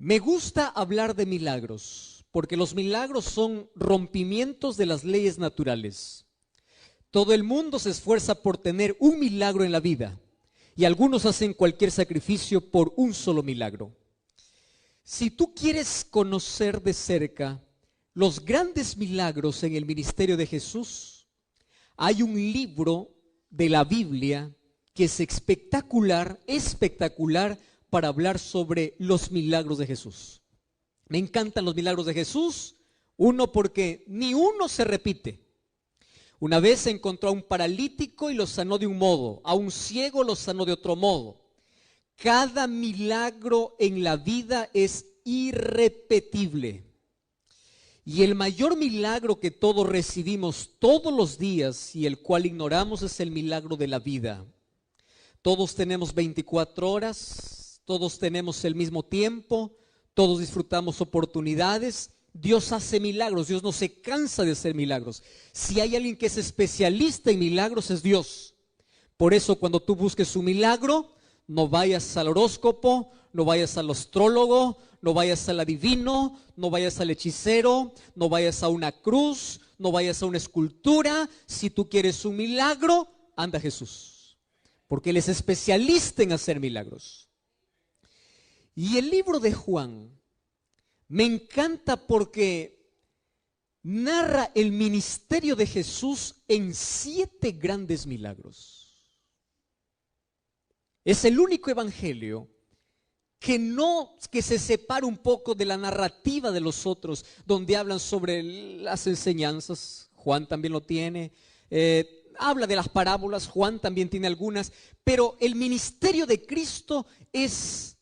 Me gusta hablar de milagros, porque los milagros son rompimientos de las leyes naturales. Todo el mundo se esfuerza por tener un milagro en la vida, y algunos hacen cualquier sacrificio por un solo milagro. Si tú quieres conocer de cerca los grandes milagros en el ministerio de Jesús, hay un libro de la Biblia que es espectacular para hablar sobre los milagros de Jesús. Me encantan los milagros de Jesús, uno porque ni uno se repite. Una vez encontró a un paralítico y lo sanó de un modo, a un ciego lo sanó de otro modo. Cada milagro en la vida es irrepetible. Y el mayor milagro que todos recibimos todos los días y el cual ignoramos es el milagro de la vida. Todos tenemos 24 horas, todos tenemos el mismo tiempo, todos disfrutamos oportunidades. Dios hace milagros, Dios no se cansa de hacer milagros. Si hay alguien que es especialista en milagros es Dios. Por eso cuando tú busques un milagro, no vayas al horóscopo, no vayas al astrólogo, no vayas al adivino, no vayas al hechicero, no vayas a una cruz, no vayas a una escultura. Si tú quieres un milagro, anda a Jesús, porque Él es especialista en hacer milagros. Y el libro de Juan me encanta porque narra el ministerio de Jesús en 7 grandes milagros. Es el único evangelio que se separa un poco de la narrativa de los otros, donde hablan sobre las enseñanzas. Juan también lo tiene. Habla de las parábolas, Juan también tiene algunas, pero el ministerio de Cristo es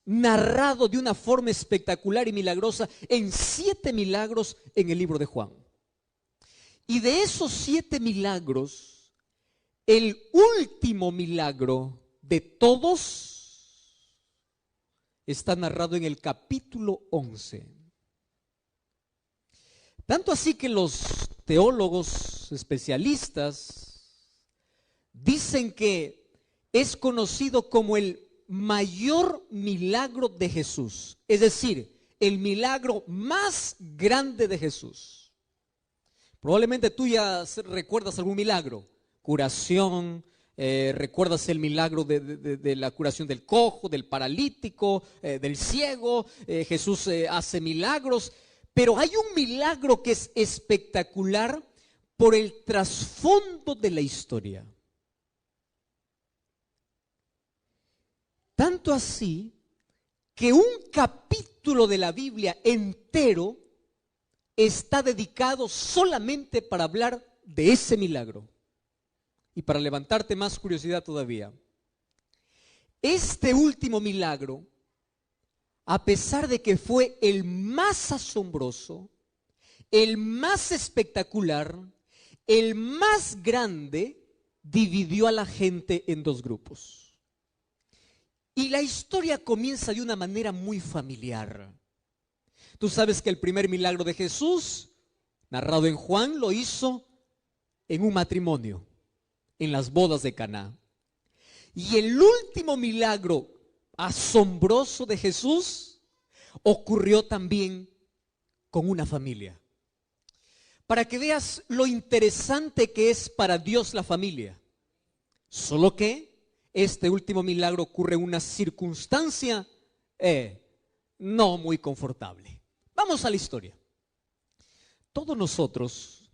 narrado de una forma espectacular y milagrosa en 7 milagros en el libro de Juan. Y de esos 7 milagros, el último milagro de todos está narrado en el capítulo 11. Tanto así que los teólogos especialistas dicen que es conocido como el mayor milagro de Jesús, es decir, el milagro más grande de Jesús. Probablemente tú ya recuerdas algún milagro, curación, recuerdas el milagro de la curación del cojo, del paralítico, del ciego. Jesús hace milagros, pero hay un milagro que es espectacular por el trasfondo de la historia. Tanto así que un capítulo de la Biblia entero está dedicado solamente para hablar de ese milagro. Y para levantarte más curiosidad todavía, este último milagro, a pesar de que fue el más asombroso, el más espectacular, el más grande, dividió a la gente en 2 grupos. Y la historia comienza de una manera muy familiar. Tú sabes que el primer milagro de Jesús, narrado en Juan, lo hizo en un matrimonio, en las bodas de Caná. Y el último milagro asombroso de Jesús ocurrió también con una familia. Para que veas lo interesante que es para Dios la familia. Solo que este último milagro ocurre en una circunstancia no muy confortable. Vamos a la historia. Todos nosotros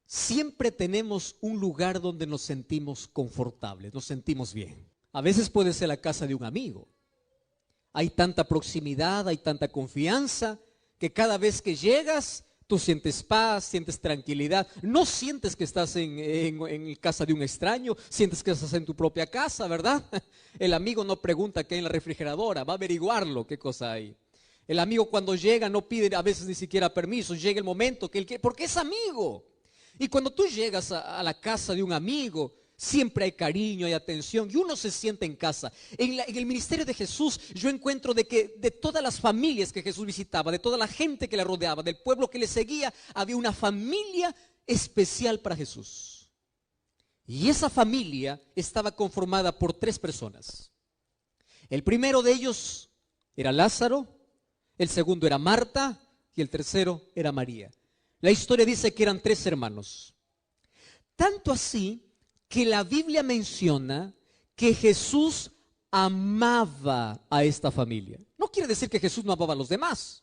siempre tenemos un lugar donde nos sentimos confortables, nos sentimos bien. A veces puede ser la casa de un amigo. Hay tanta proximidad, hay tanta confianza, que cada vez que llegas, tú sientes paz, sientes tranquilidad. No sientes que estás en casa de un extraño, sientes que estás en tu propia casa, ¿verdad? El amigo no pregunta qué hay en la refrigeradora, va a averiguarlo qué cosa hay. El amigo cuando llega no pide a veces ni siquiera permiso, llega el momento porque es amigo. Y cuando tú llegas a la casa de un amigo, siempre hay cariño, hay atención y uno se siente en casa. En el ministerio de Jesús yo encuentro de que de todas las familias que Jesús visitaba, de toda la gente que le rodeaba, del pueblo que le seguía, había una familia especial para Jesús. Y esa familia estaba conformada por 3 personas. El primero de ellos, era Lázaro, el segundo era Marta y el tercero era María. La historia dice que eran 3 hermanos. Tanto así que la Biblia menciona que Jesús amaba a esta familia. No quiere decir que Jesús no amaba a los demás.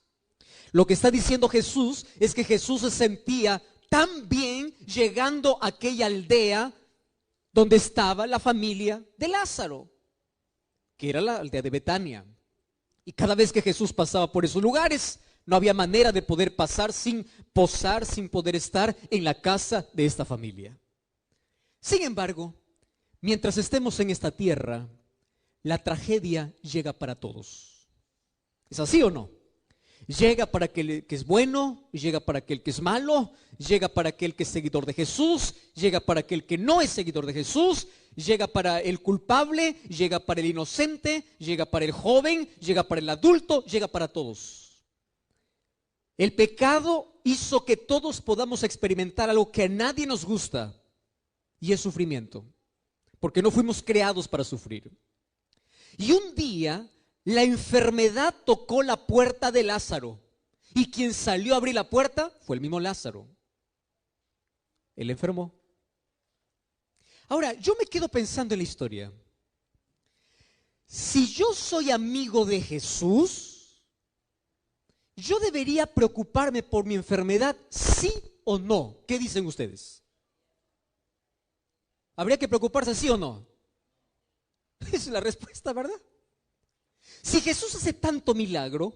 Lo que está diciendo Jesús es que Jesús se sentía tan bien llegando a aquella aldea donde estaba la familia de Lázaro, que era la aldea de Betania. Y cada vez que Jesús pasaba por esos lugares, no había manera de poder pasar sin posar, sin poder estar en la casa de esta familia. Sin embargo, mientras estemos en esta tierra, la tragedia llega para todos. ¿Es así o no? Llega para aquel que es bueno, llega para aquel que es malo, llega para aquel que es seguidor de Jesús, llega para aquel que no es seguidor de Jesús, llega para el culpable, llega para el inocente, llega para el joven, llega para el adulto, llega para todos. El pecado hizo que todos podamos experimentar algo que a nadie nos gusta, y es sufrimiento, porque no fuimos creados para sufrir. Y un día la enfermedad tocó la puerta de Lázaro, y quien salió a abrir la puerta fue el mismo Lázaro. Él enfermó. Ahora, yo me quedo pensando en la historia. Si yo soy amigo de Jesús, ¿yo debería preocuparme por mi enfermedad, sí o no? ¿Qué dicen ustedes? ¿Habría que preocuparse sí o no? Esa es la respuesta, ¿verdad? Si Jesús hace tanto milagro,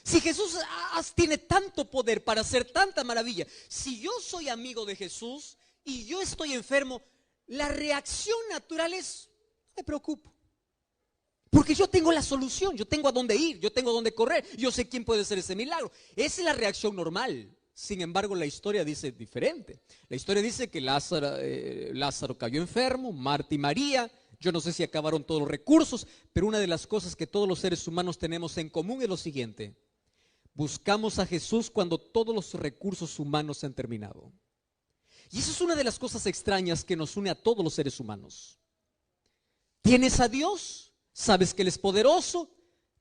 si Jesús tiene tanto poder para hacer tanta maravilla, si yo soy amigo de Jesús y yo estoy enfermo, la reacción natural es: me preocupo. Porque yo tengo la solución, yo tengo a dónde ir, yo tengo a dónde correr, yo sé quién puede hacer ese milagro. Esa es la reacción normal. Sin embargo, la historia dice diferente. La historia dice que Lázaro cayó enfermo, Marta y María. Yo no sé si acabaron todos los recursos, pero una de las cosas que todos los seres humanos tenemos en común es lo siguiente: buscamos a Jesús cuando todos los recursos humanos se han terminado. Y eso es una de las cosas extrañas que nos une a todos los seres humanos. Tienes a Dios, sabes que Él es poderoso,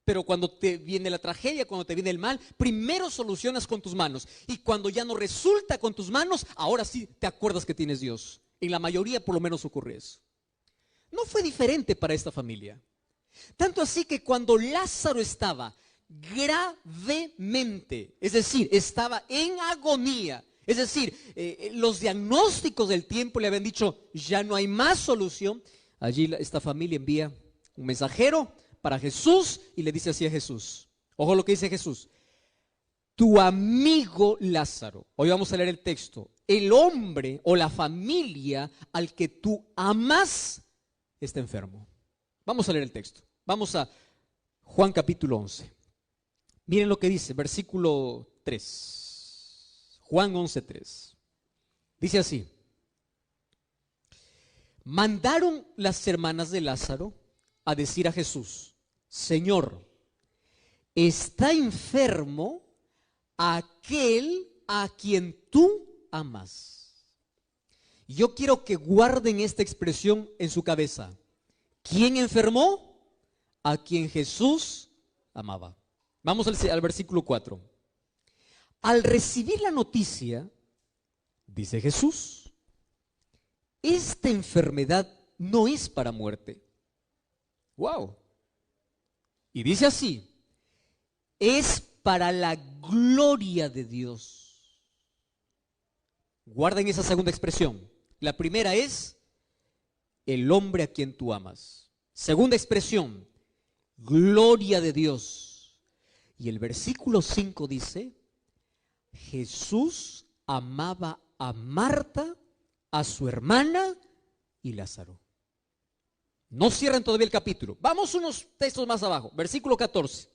pero cuando te viene la tragedia, cuando te viene el mal, primero solucionas con tus manos. Y cuando ya no resulta con tus manos, ahora sí te acuerdas que tienes Dios. En la mayoría por lo menos ocurre eso. No fue diferente para esta familia. Tanto así que cuando Lázaro estaba gravemente, es decir, estaba en agonía, es decir, los diagnósticos del tiempo le habían dicho: ya no hay más solución. Allí esta familia envía un mensajero para Jesús y le dice así a Jesús. Ojo lo que dice Jesús: tu amigo Lázaro. Hoy vamos a leer el texto. El hombre o la familia al que tú amas está enfermo. Vamos a leer el texto. Vamos a Juan capítulo 11. Miren lo que dice, versículo 3. Juan 11:3. Dice así: mandaron las hermanas de Lázaro a decir a Jesús: Señor, está enfermo aquel a quien tú amas. Yo quiero que guarden esta expresión en su cabeza. ¿Quién enfermó? A quien Jesús amaba. Vamos al versículo 4. Al recibir la noticia, dice Jesús: esta enfermedad no es para muerte. Wow. Y dice así: es para la gloria de Dios. Guarden esa segunda expresión. La primera es el hombre a quien tú amas. Segunda expresión, gloria de Dios. Y el versículo 5 dice: Jesús amaba a Marta, a su hermana y Lázaro. No cierran todavía el capítulo. Vamos unos textos más abajo. Versículo 14.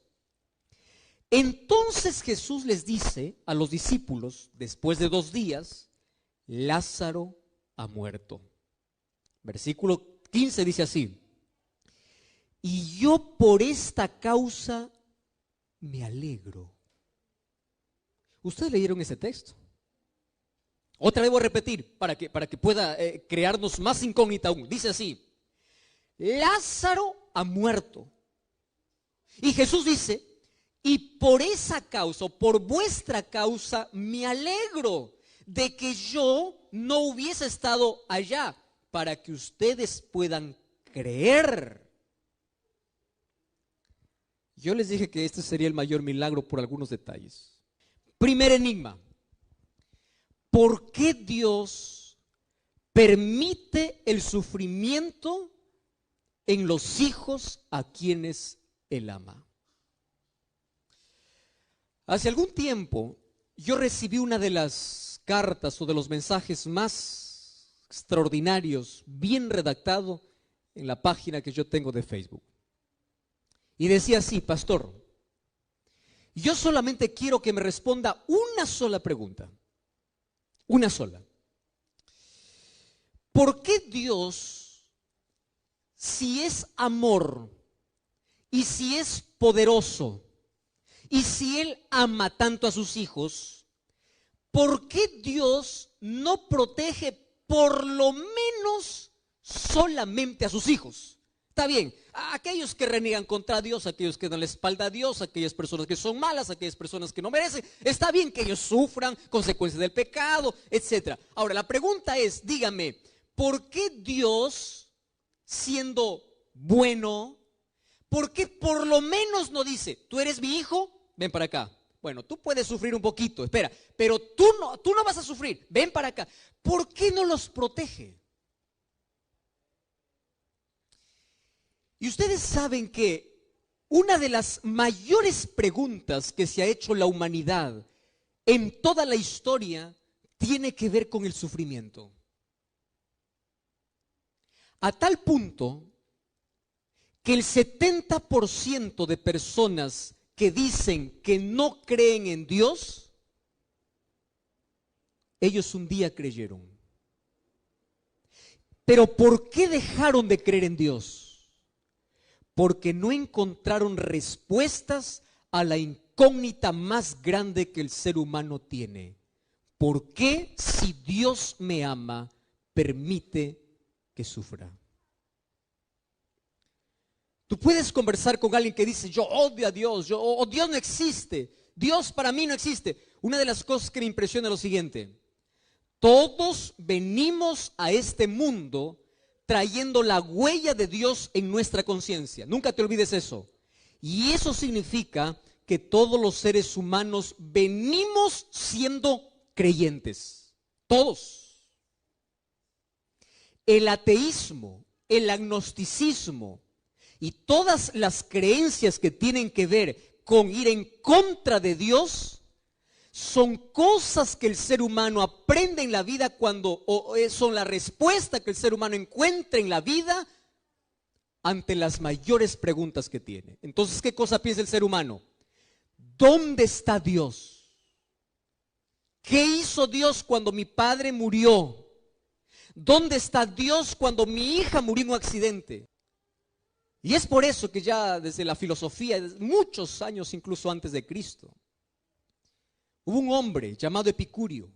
Entonces Jesús les dice a los discípulos, después de 2 días, Lázaro ha muerto. Versículo 15 dice así: y yo por esta causa me alegro. ¿Ustedes leyeron ese texto? Otra vez voy a repetir para que pueda crearnos más incógnita aún. Dice así: Lázaro ha muerto. Y Jesús dice, y por esa causa, por vuestra causa, me alegro de que yo no hubiese estado allá, para que ustedes puedan creer. Yo les dije que este sería el mayor milagro por algunos detalles. Primer enigma: ¿por qué Dios permite el sufrimiento en los hijos a quienes Él ama? Hace algún tiempo yo recibí una de las cartas o de los mensajes más extraordinarios, bien redactado, en la página que yo tengo de Facebook. Y decía así: pastor, yo solamente quiero que me responda una sola pregunta. Una sola. ¿Por qué Dios, si es amor y si es poderoso y si Él ama tanto a sus hijos, por qué Dios no protege por lo menos solamente a sus hijos? Está bien, a aquellos que reniegan contra Dios, aquellos que dan la espalda a Dios, aquellas personas que son malas, aquellas personas que no merecen, está bien que ellos sufran consecuencias del pecado, etc. Ahora, la pregunta es, dígame, ¿por qué Dios, siendo bueno, por qué por lo menos no dice, tú eres mi hijo, ven para acá? Bueno, tú puedes sufrir un poquito, espera, pero tú no vas a sufrir, ven para acá. ¿Por qué no los protege? Y ustedes saben que una de las mayores preguntas que se ha hecho la humanidad en toda la historia tiene que ver con el sufrimiento. A tal punto que el 70% de personas que dicen que no creen en Dios, ellos un día creyeron. Pero ¿por qué dejaron de creer en Dios? Porque no encontraron respuestas a la incógnita más grande que el ser humano tiene. ¿Por qué, si Dios me ama, permite que sufra? Tú puedes conversar con alguien que dice, yo odio a Dios, Dios no existe, Dios para mí no existe. Una de las cosas que me impresiona es lo siguiente: todos venimos a este mundo trayendo la huella de Dios en nuestra conciencia. Nunca te olvides eso. Y eso significa que todos los seres humanos venimos siendo creyentes. Todos. El ateísmo, el agnosticismo y todas las creencias que tienen que ver con ir en contra de Dios son cosas que el ser humano aprende en la vida son la respuesta que el ser humano encuentra en la vida ante las mayores preguntas que tiene. Entonces, ¿qué cosa piensa el ser humano? ¿Dónde está Dios? ¿Qué hizo Dios cuando mi padre murió? ¿Dónde está Dios cuando mi hija murió en un accidente? Y es por eso que ya desde la filosofía, muchos años incluso antes de Cristo, hubo un hombre llamado Epicurio,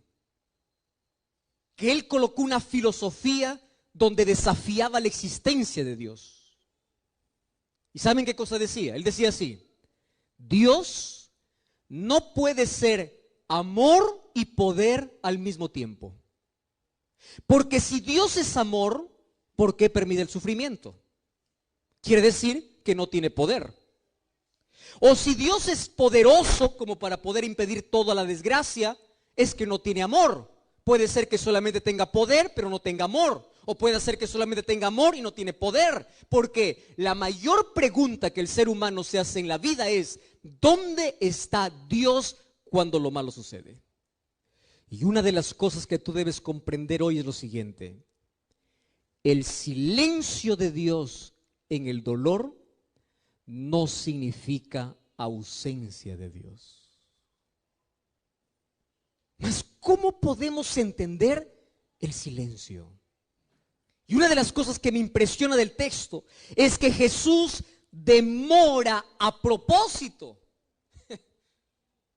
que él colocó una filosofía donde desafiaba la existencia de Dios. ¿Y saben qué cosa decía? Él decía así: Dios no puede ser amor y poder al mismo tiempo. Porque si Dios es amor, ¿por qué permite el sufrimiento? Quiere decir que no tiene poder. O si Dios es poderoso como para poder impedir toda la desgracia, es que no tiene amor. Puede ser que solamente tenga poder, pero no tenga amor. O puede ser que solamente tenga amor y no tiene poder. Porque la mayor pregunta que el ser humano se hace en la vida es: ¿dónde está Dios cuando lo malo sucede? Y una de las cosas que tú debes comprender hoy es lo siguiente: el silencio de Dios en el dolor no significa ausencia de Dios. Mas, ¿cómo podemos entender el silencio? Y una de las cosas que me impresiona del texto es que Jesús demora a propósito.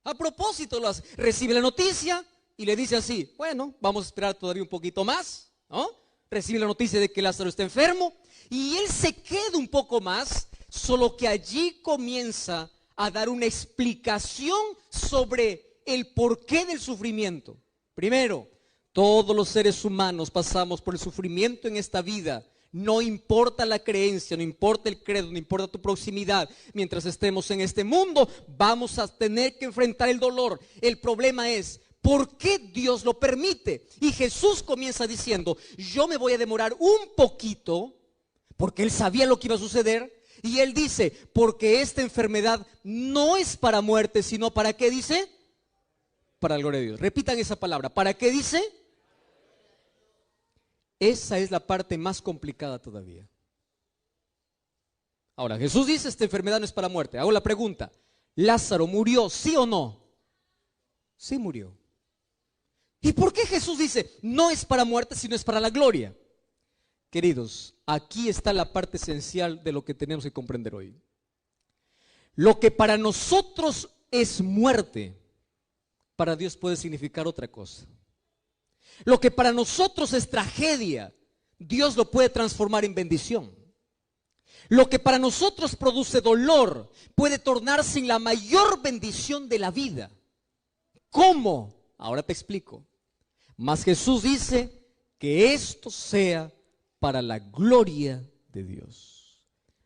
A propósito lo hace. Recibe la noticia y le dice así: bueno, vamos a esperar todavía un poquito más, ¿no? Recibe la noticia de que Lázaro está enfermo y él se queda un poco más, solo que allí comienza a dar una explicación sobre el porqué del sufrimiento. Primero, todos los seres humanos pasamos por el sufrimiento en esta vida. No importa la creencia, no importa el credo, no importa tu proximidad. Mientras estemos en este mundo, vamos a tener que enfrentar el dolor. El problema es, ¿por qué Dios lo permite? Y Jesús comienza diciendo, yo me voy a demorar un poquito, porque Él sabía lo que iba a suceder. Y Él dice, porque esta enfermedad no es para muerte, sino ¿para qué dice? Para la gloria de Dios. Repitan esa palabra, ¿para qué dice? Esa es la parte más complicada todavía. Ahora, Jesús dice, esta enfermedad no es para muerte. Hago la pregunta, ¿Lázaro murió, sí o no? Sí murió. ¿Y por qué Jesús dice, no es para muerte, sino es para la gloria? Queridos, aquí está la parte esencial de lo que tenemos que comprender hoy. Lo que para nosotros es muerte, para Dios puede significar otra cosa. Lo que para nosotros es tragedia, Dios lo puede transformar en bendición. Lo que para nosotros produce dolor, puede tornarse en la mayor bendición de la vida. ¿Cómo? Ahora te explico. Mas Jesús dice que esto sea para la gloria de Dios.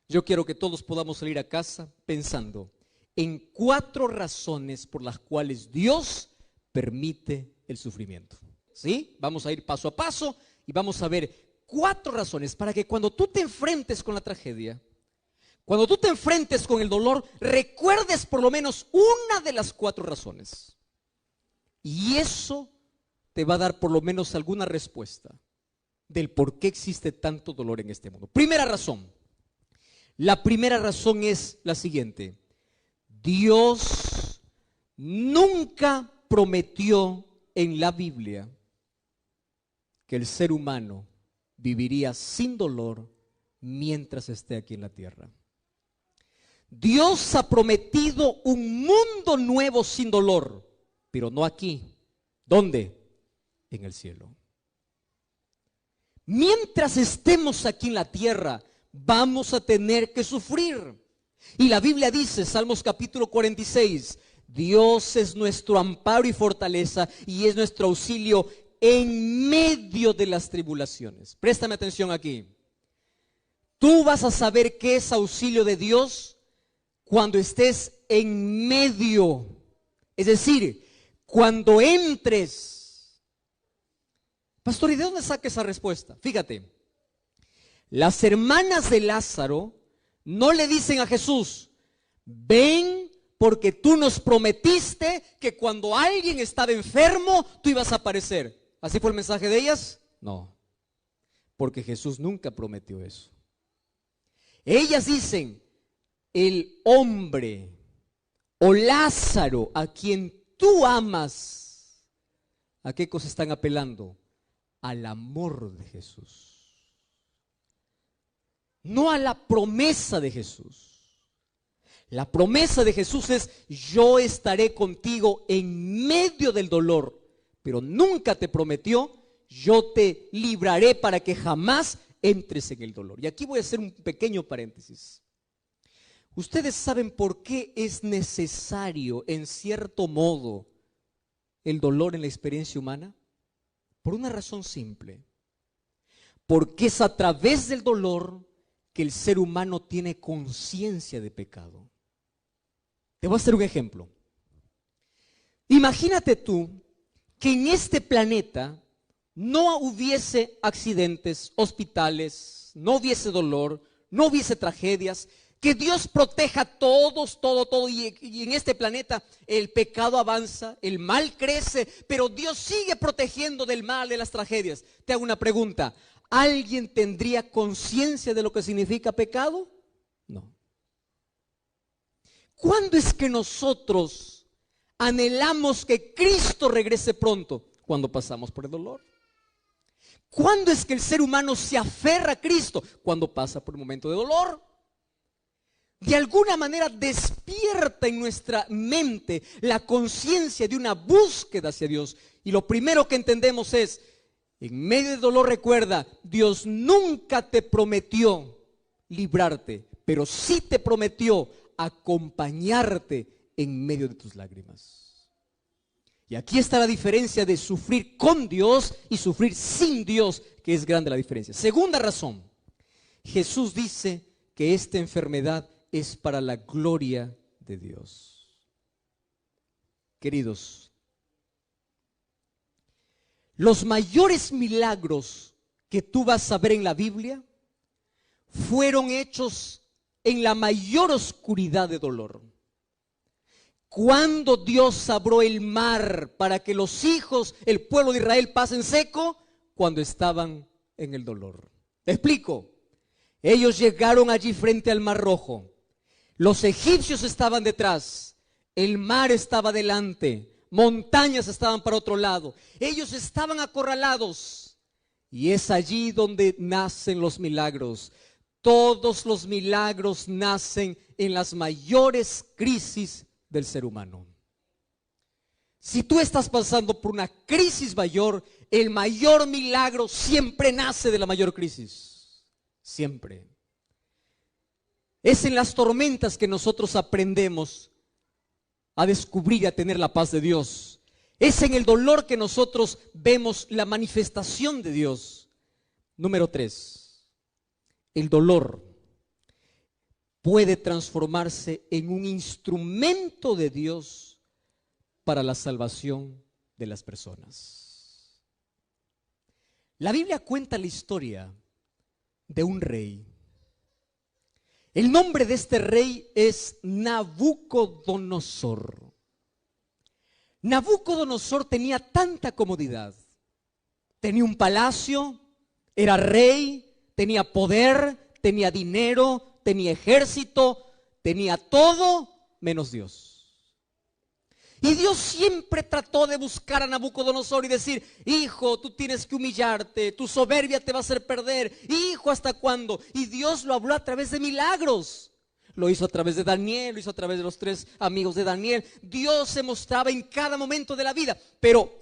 Yo quiero que todos podamos salir a casa pensando en 4 razones por las cuales Dios permite el sufrimiento. ¿Sí? Vamos a ir paso a paso y vamos a ver 4 razones para que cuando tú te enfrentes con la tragedia, cuando tú te enfrentes con el dolor, recuerdes por lo menos una de las 4 razones. Y eso te va a dar por lo menos alguna respuesta del por qué existe tanto dolor en este mundo. Primera razón. La primera razón es la siguiente. Dios nunca prometió en la Biblia que el ser humano viviría sin dolor mientras esté aquí en la tierra. Dios ha prometido un mundo nuevo sin dolor, pero no aquí. ¿Dónde? En el cielo. Mientras estemos aquí en la tierra, vamos a tener que sufrir. Y la Biblia dice, Salmos capítulo 46, Dios es nuestro amparo y fortaleza y es nuestro auxilio en medio de las tribulaciones. Préstame atención aquí. Tú vas a saber qué es auxilio de Dios cuando estés en medio. Es decir, cuando entres. Pastor, ¿y de dónde saca esa respuesta? Fíjate, las hermanas de Lázaro no le dicen a Jesús, ven porque tú nos prometiste que cuando alguien estaba enfermo, tú ibas a aparecer. ¿Así fue el mensaje de ellas? No, porque Jesús nunca prometió eso. Ellas dicen, el hombre o Lázaro a quien tú amas, ¿a qué cosa están apelando? Al amor de Jesús. No a la promesa de Jesús. La promesa de Jesús es, yo estaré contigo en medio del dolor, pero nunca te prometió, yo te libraré para que jamás entres en el dolor. Y aquí voy a hacer un pequeño paréntesis. ¿Ustedes saben por qué es necesario, en cierto modo, el dolor en la experiencia humana? Por una razón simple. Porque es a través del dolor que el ser humano tiene conciencia de pecado. Te voy a hacer un ejemplo. Imagínate tú que en este planeta no hubiese accidentes, hospitales, no hubiese dolor, no hubiese tragedias, que Dios proteja a todos, todo, y en este planeta el pecado avanza, el mal crece, pero Dios sigue protegiendo del mal, de las tragedias. Te hago una pregunta, ¿alguien tendría conciencia de lo que significa pecado? No. ¿Cuándo es que nosotros anhelamos que Cristo regrese pronto? Cuando pasamos por el dolor. ¿Cuándo es que el ser humano se aferra a Cristo? Cuando pasa por un momento de dolor. De alguna manera despierta en nuestra mente la conciencia de una búsqueda hacia Dios. Y lo primero que entendemos es, en medio del dolor recuerda, Dios nunca te prometió librarte, pero sí te prometió acompañarte en medio de tus lágrimas. Y aquí está la diferencia de sufrir con Dios y sufrir sin Dios, que es grande la diferencia. Segunda razón, Jesús dice que esta enfermedad es para la gloria de Dios. Queridos, los mayores milagros que tú vas a ver en la Biblia fueron hechos en la mayor oscuridad de dolor. Cuando Dios abrió el mar para que los hijos, el pueblo de Israel, pasen seco, cuando estaban en el dolor. Te explico. Ellos llegaron allí frente al Mar Rojo. Los egipcios estaban detrás. El mar estaba delante. Montañas estaban para otro lado. Ellos estaban acorralados. Y es allí donde nacen los milagros. Todos los milagros nacen en las mayores crisis del ser humano. Si tú estás pasando por una crisis mayor, el mayor milagro siempre nace de la mayor crisis. Siempre. Es en las tormentas que nosotros aprendemos a descubrir y a tener la paz de Dios. Es en el dolor que nosotros vemos la manifestación de Dios. Número 3. El dolor puede transformarse en un instrumento de Dios para la salvación de las personas. La Biblia cuenta la historia de un rey. El nombre de este rey es Nabucodonosor. Nabucodonosor tenía tanta comodidad. Tenía un palacio, era rey, tenía poder, tenía dinero, tenía ejército, tenía todo menos Dios. Y Dios siempre trató de buscar a Nabucodonosor y decir: hijo, tú tienes que humillarte, tu soberbia te va a hacer perder. Hijo, ¿hasta cuándo? Y Dios lo habló a través de milagros. Lo hizo a través de Daniel, lo hizo a través de los 3 amigos de Daniel. Dios se mostraba en cada momento de la vida. Pero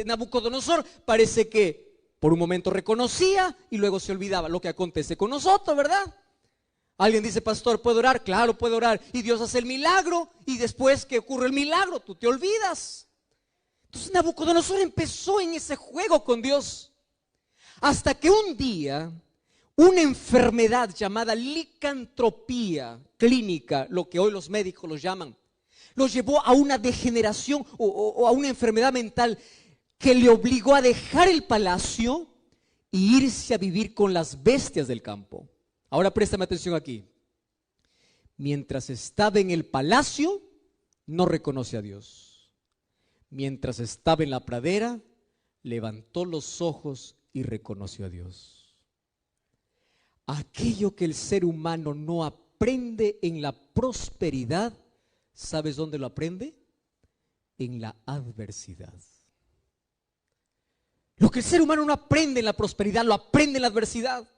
Nabucodonosor parece que por un momento reconocía y luego se olvidaba. Lo que acontece con nosotros, ¿verdad? Alguien dice: pastor, ¿puedo orar? Claro, puede orar. Y Dios hace el milagro, y después que ocurre el milagro, tú te olvidas. Entonces Nabucodonosor empezó en ese juego con Dios. Hasta que un día, una enfermedad llamada licantropía clínica, lo que hoy los médicos lo llaman, lo llevó a una degeneración o a una enfermedad mental que le obligó a dejar el palacio e irse a vivir con las bestias del campo. Ahora préstame atención aquí. Mientras estaba en el palacio, no reconoce a Dios. Mientras estaba en la pradera, levantó los ojos y reconoció a Dios. Aquello que el ser humano no aprende en la prosperidad, ¿sabes dónde lo aprende? En la adversidad. Lo que el ser humano no aprende en la prosperidad, lo aprende en la adversidad.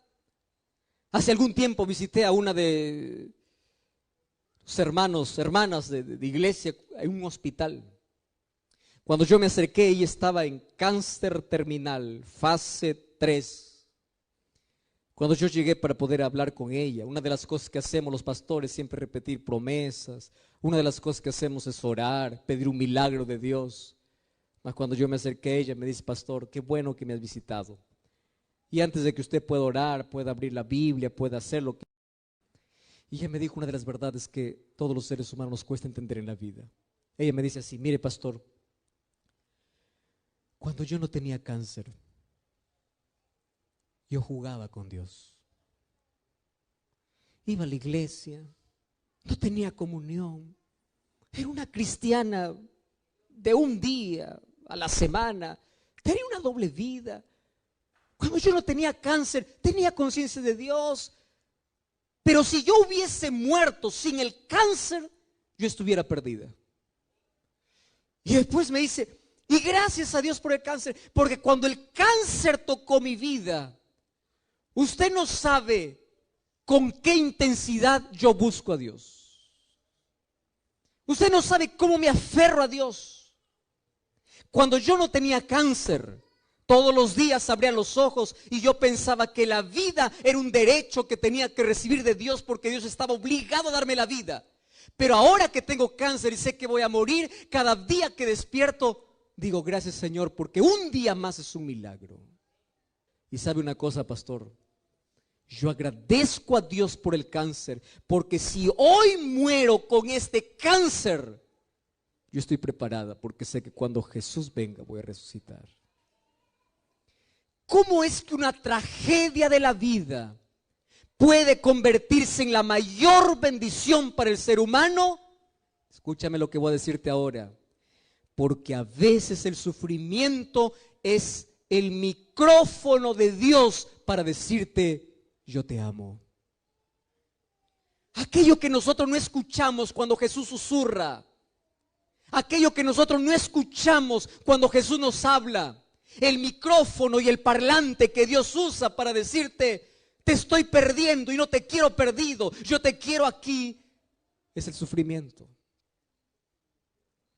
Hace algún tiempo visité a una de sus hermanas de iglesia en un hospital. Cuando yo me acerqué, ella estaba en cáncer terminal, fase 3. Cuando yo llegué para poder hablar con ella, una de las cosas que hacemos los pastores es siempre repetir promesas. Una de las cosas que hacemos es orar, pedir un milagro de Dios. Mas cuando yo me acerqué a ella, me dice: pastor, qué bueno que me has visitado. Y antes de que usted pueda orar, pueda abrir la Biblia, pueda hacer lo que... Y ella me dijo una de las verdades que todos los seres humanos nos cuesta entender en la vida. Ella me dice así: mire, pastor, cuando yo no tenía cáncer, yo jugaba con Dios. Iba a la iglesia, no tenía comunión. Era una cristiana de un día a la semana. Tenía una doble vida. Cuando yo no tenía cáncer, tenía conciencia de Dios. Pero si yo hubiese muerto sin el cáncer, yo estuviera perdida. Y después me dice: y gracias a Dios por el cáncer, porque cuando el cáncer tocó mi vida, usted no sabe con qué intensidad yo busco a Dios. Usted no sabe cómo me aferro a Dios. Cuando yo no tenía cáncer, Todos los días abría los ojos y yo pensaba que la vida era un derecho que tenía que recibir de Dios porque Dios estaba obligado a darme la vida. Pero ahora que tengo cáncer y sé que voy a morir, cada día que despierto, digo gracias Señor porque un día más es un milagro. Y sabe una cosa, pastor, yo agradezco a Dios por el cáncer, porque si hoy muero con este cáncer, yo estoy preparada porque sé que cuando Jesús venga voy a resucitar. ¿Cómo es que una tragedia de la vida puede convertirse en la mayor bendición para el ser humano? Escúchame lo que voy a decirte ahora. Porque a veces el sufrimiento es el micrófono de Dios para decirte, yo te amo. Aquello que nosotros no escuchamos cuando Jesús susurra. Aquello que nosotros no escuchamos cuando Jesús nos habla. El micrófono y el parlante que Dios usa para decirte, te estoy perdiendo y no te quiero perdido, yo te quiero aquí, es el sufrimiento.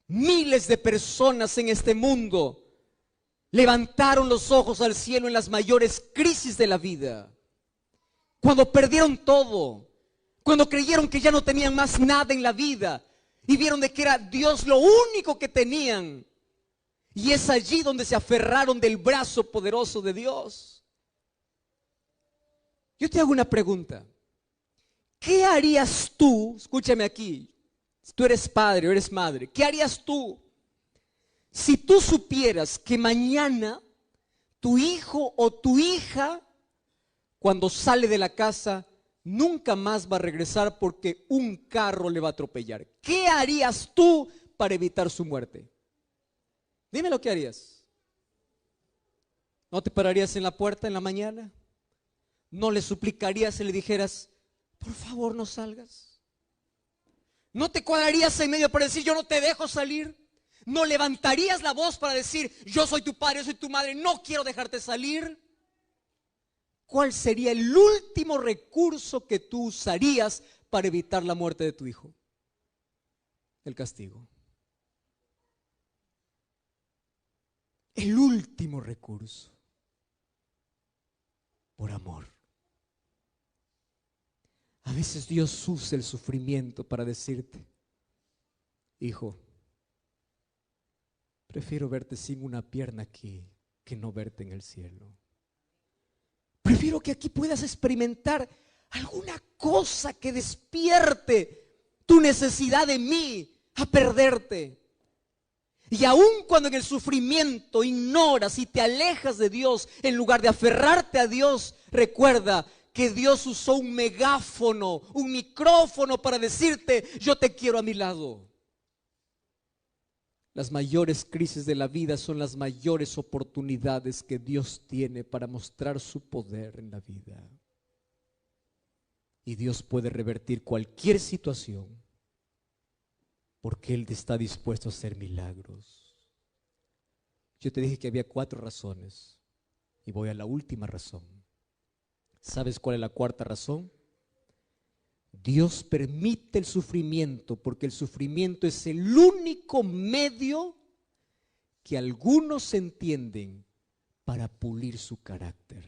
Miles de personas en este mundo levantaron los ojos al cielo en las mayores crisis de la vida. Cuando perdieron todo, cuando creyeron que ya no tenían más nada en la vida y vieron de que era Dios lo único que tenían. Y es allí donde se aferraron del brazo poderoso de Dios. Yo te hago una pregunta. ¿Qué harías tú? Escúchame aquí. Si tú eres padre o eres madre, ¿qué harías tú si tú supieras que mañana tu hijo o tu hija, cuando sale de la casa, nunca más va a regresar porque un carro le va a atropellar? ¿Qué harías tú para evitar su muerte? Dime lo que harías. ¿No te pararías en la puerta en la mañana? ¿No le suplicarías y le dijeras, por favor no salgas? ¿No te cuadrarías en medio para decir, yo no te dejo salir? ¿No levantarías la voz para decir, yo soy tu padre, yo soy tu madre, no quiero dejarte salir? ¿Cuál sería el último recurso que tú usarías para evitar la muerte de tu hijo? El castigo. El último recurso. Por amor. A veces Dios usa el sufrimiento para decirte, hijo, prefiero verte sin una pierna aquí que no verte en el cielo. Prefiero que aquí puedas experimentar alguna cosa que despierte tu necesidad de mí a perderte. Y aun cuando en el sufrimiento ignoras y te alejas de Dios, en lugar de aferrarte a Dios, recuerda que Dios usó un megáfono, un micrófono para decirte, yo te quiero a mi lado. Las mayores crisis de la vida son las mayores oportunidades que Dios tiene para mostrar su poder en la vida. Y Dios puede revertir cualquier situación porque Él está dispuesto a hacer milagros. Yo te dije que había 4 razones y voy a la última razón. ¿Sabes cuál es la cuarta razón? Dios permite el sufrimiento porque el sufrimiento es el único medio que algunos entienden para pulir su carácter.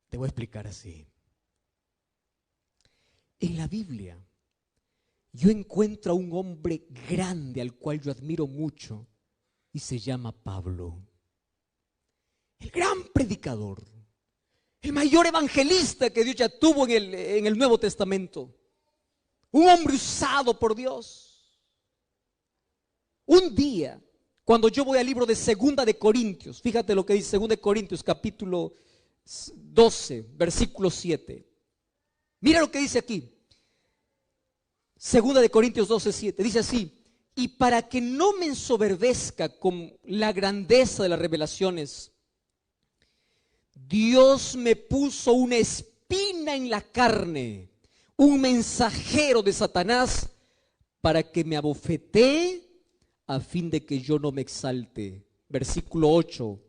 Te voy a explicar así. En la Biblia yo encuentro a un hombre grande al cual yo admiro mucho y se llama Pablo. El gran predicador. El mayor evangelista que Dios ya tuvo en el Nuevo Testamento. Un hombre usado por Dios. Un día, cuando yo voy al libro de Segunda de Corintios, fíjate lo que dice Segunda de Corintios, capítulo 12, versículo 7. Mira lo que dice aquí. Segunda de Corintios 12, 7. Dice así: y para que no me ensoberbezca con la grandeza de las revelaciones, Dios me puso una espina en la carne, un mensajero de Satanás, para que me abofetee a fin de que yo no me exalte. Versículo 8.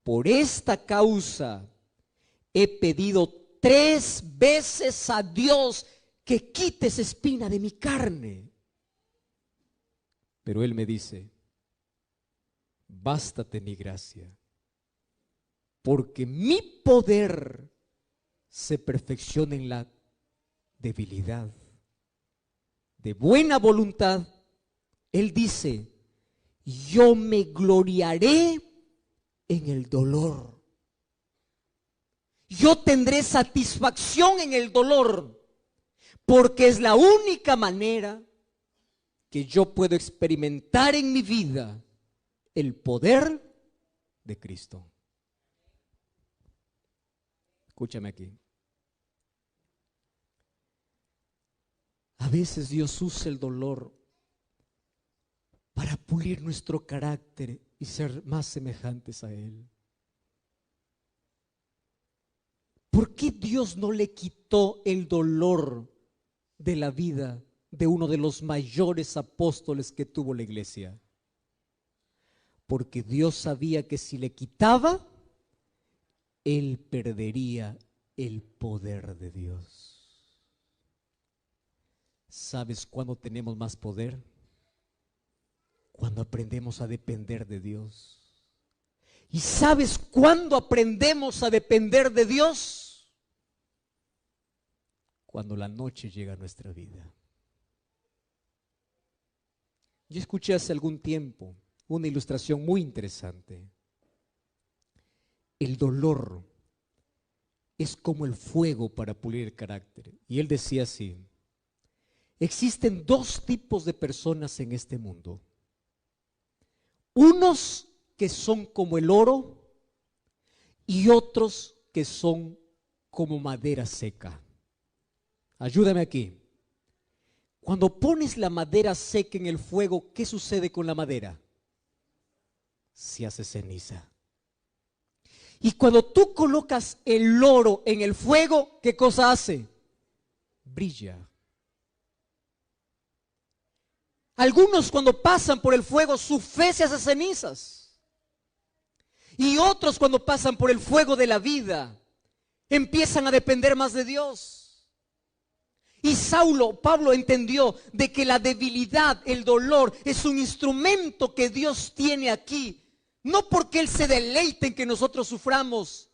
Por esta causa he pedido 3 veces a Dios que quite esa espina de mi carne. Pero Él me dice, bástate mi gracia, porque mi poder se perfecciona en la debilidad. De buena voluntad, Él dice, yo me gloriaré en el dolor. Yo tendré satisfacción en el dolor, porque es la única manera que yo puedo experimentar en mi vida el poder de Cristo. Escúchame aquí. A veces Dios usa el dolor para pulir nuestro carácter y ser más semejantes a Él. ¿Por qué Dios no le quitó el dolor de la vida de uno de los mayores apóstoles que tuvo la iglesia? Porque Dios sabía que si le quitaba, Él perdería el poder de Dios. ¿Sabes cuándo tenemos más poder? Cuando aprendemos a depender de Dios. ¿Y sabes cuándo aprendemos a depender de Dios? Cuando la noche llega a nuestra vida. Yo escuché hace algún tiempo una ilustración muy interesante. El dolor es como el fuego para pulir el carácter. Y él decía así: existen dos tipos de personas en este mundo. Unos que son como el oro y otros que son como madera seca. Ayúdame aquí. Cuando pones la madera seca en el fuego, ¿qué sucede con la madera? Se hace ceniza. Y cuando tú colocas el oro en el fuego, ¿qué cosa hace? Brilla. Algunos cuando pasan por el fuego, su fe se hace cenizas. Y otros cuando pasan por el fuego de la vida, empiezan a depender más de Dios. Y Pablo entendió de que la debilidad, el dolor, es un instrumento que Dios tiene aquí. No porque Él se deleite en que nosotros suframos,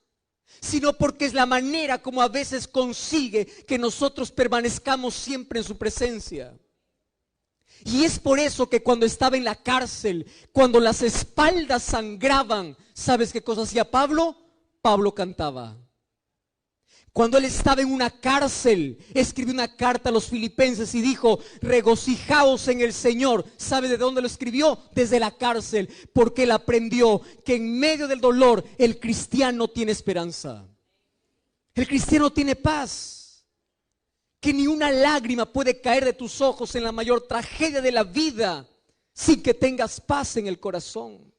sino porque es la manera como a veces consigue que nosotros permanezcamos siempre en su presencia. Y es por eso que cuando estaba en la cárcel, cuando las espaldas sangraban, ¿sabes qué cosa hacía Pablo? Pablo cantaba. Cuando él estaba en una cárcel, escribió una carta a los filipenses y dijo: regocijaos en el Señor. ¿Sabe de dónde lo escribió? Desde la cárcel, porque él aprendió que en medio del dolor el cristiano tiene esperanza. El cristiano tiene paz. Que ni una lágrima puede caer de tus ojos en la mayor tragedia de la vida sin que tengas paz en el corazón.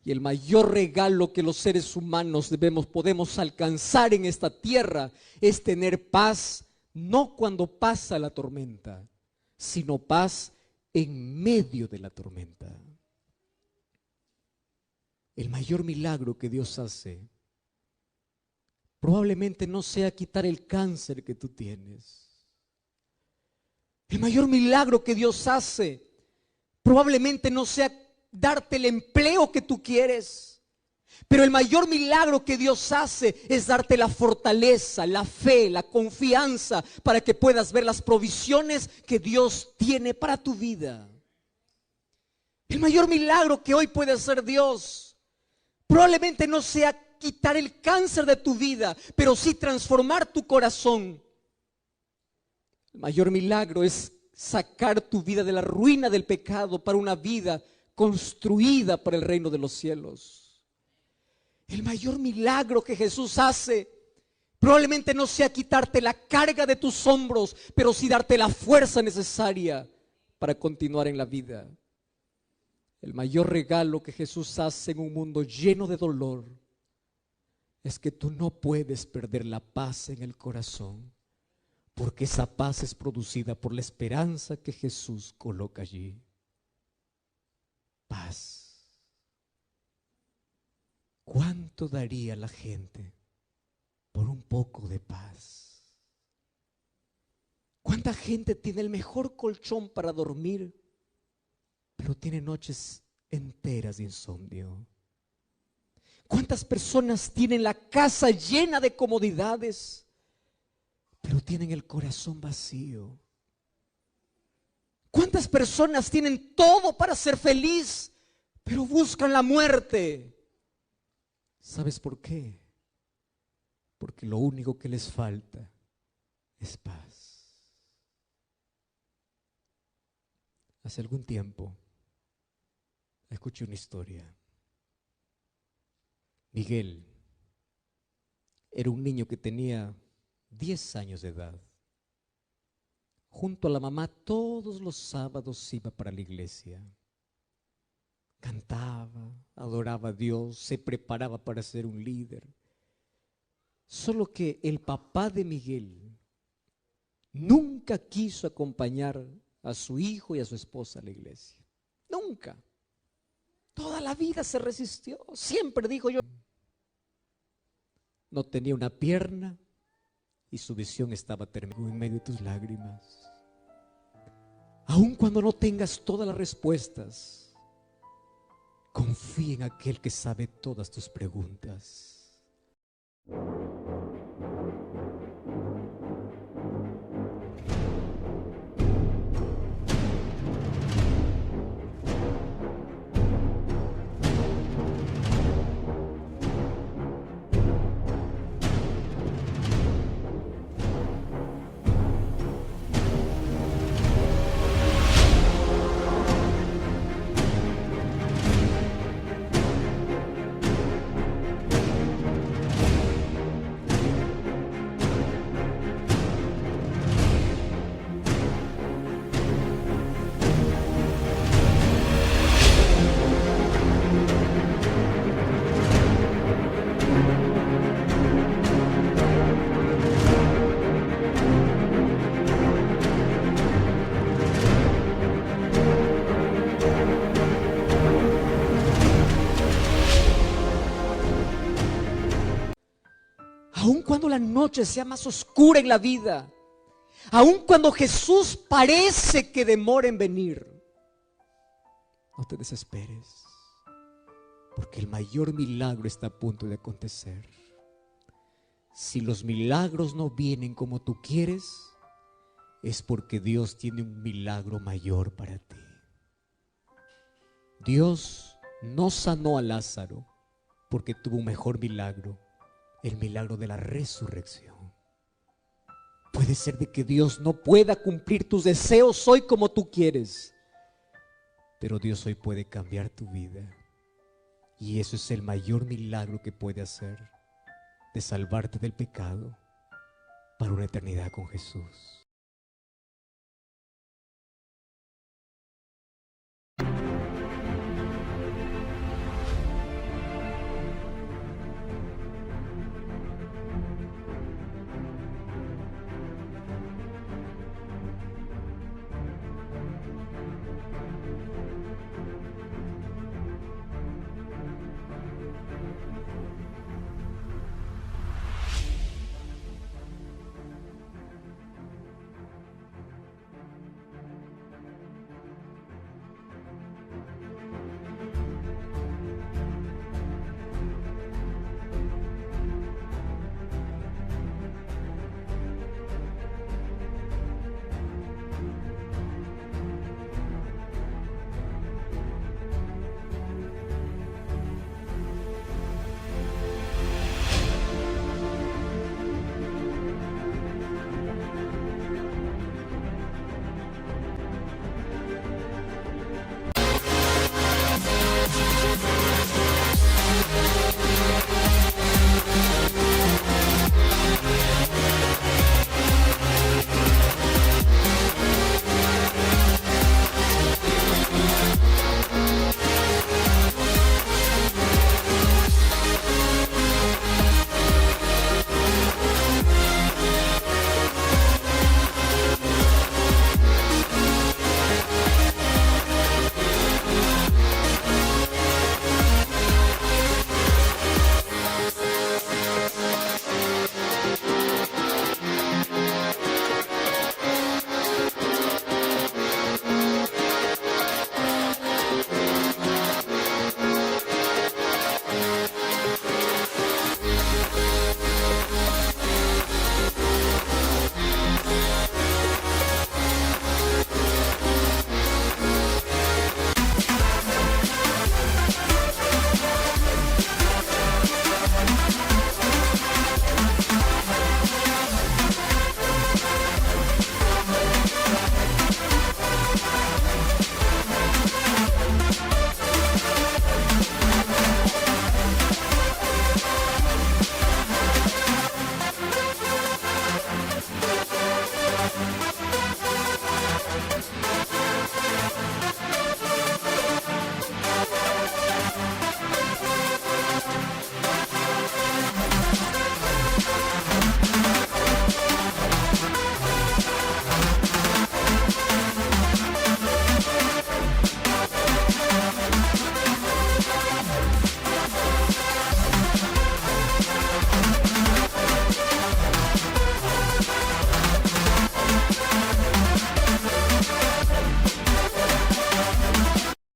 Y el mayor regalo que los seres humanos podemos alcanzar en esta tierra es tener paz, no cuando pasa la tormenta, sino paz en medio de la tormenta. El mayor milagro que Dios hace probablemente no sea quitar el cáncer que tú tienes. El mayor milagro que Dios hace probablemente no sea darte el empleo que tú quieres. Pero el mayor milagro que Dios hace es darte la fortaleza, la fe, la confianza para que puedas ver las provisiones que Dios tiene para tu vida. El mayor milagro que hoy puede hacer Dios probablemente no sea quitar el cáncer de tu vida, pero sí transformar tu corazón. El mayor milagro es sacar tu vida de la ruina del pecado para una vida construida para el reino de los cielos. El mayor milagro que Jesús hace probablemente no sea quitarte la carga de tus hombros, pero sí darte la fuerza necesaria para continuar en la vida. El mayor regalo que Jesús hace en un mundo lleno de dolor es que tú no puedes perder la paz en el corazón, porque esa paz es producida por la esperanza que Jesús coloca allí. Paz. ¿Cuánto daría la gente por un poco de paz? ¿Cuánta gente tiene el mejor colchón para dormir, pero tiene noches enteras de insomnio? ¿Cuántas personas tienen la casa llena de comodidades, pero tienen el corazón vacío? ¿Cuántas personas tienen todo para ser feliz, pero buscan la muerte? ¿Sabes por qué? Porque lo único que les falta es paz. Hace algún tiempo escuché una historia. Miguel era un niño que tenía 10 años de edad. Junto a la mamá todos los sábados iba para la iglesia. Cantaba, adoraba a Dios, se preparaba para ser un líder. Solo que el papá de Miguel nunca quiso acompañar a su hijo y a su esposa a la iglesia. Nunca. Toda la vida se resistió. Siempre dijo: yo no tenía una pierna y su visión estaba terminada en medio de tus lágrimas. Aun cuando no tengas todas las respuestas, confía en aquel que sabe todas tus preguntas. Aun cuando la noche sea más oscura en la vida, aun cuando Jesús parece que demora en venir, no te desesperes, porque el mayor milagro está a punto de acontecer. Si los milagros no vienen como tú quieres, es porque Dios tiene un milagro mayor para ti. Dios no sanó a Lázaro porque tuvo un mejor milagro, el milagro de la resurrección. Puede ser de que Dios no pueda cumplir tus deseos hoy como tú quieres, pero Dios hoy puede cambiar tu vida. Y eso es el mayor milagro que puede hacer, de salvarte del pecado para una eternidad con Jesús.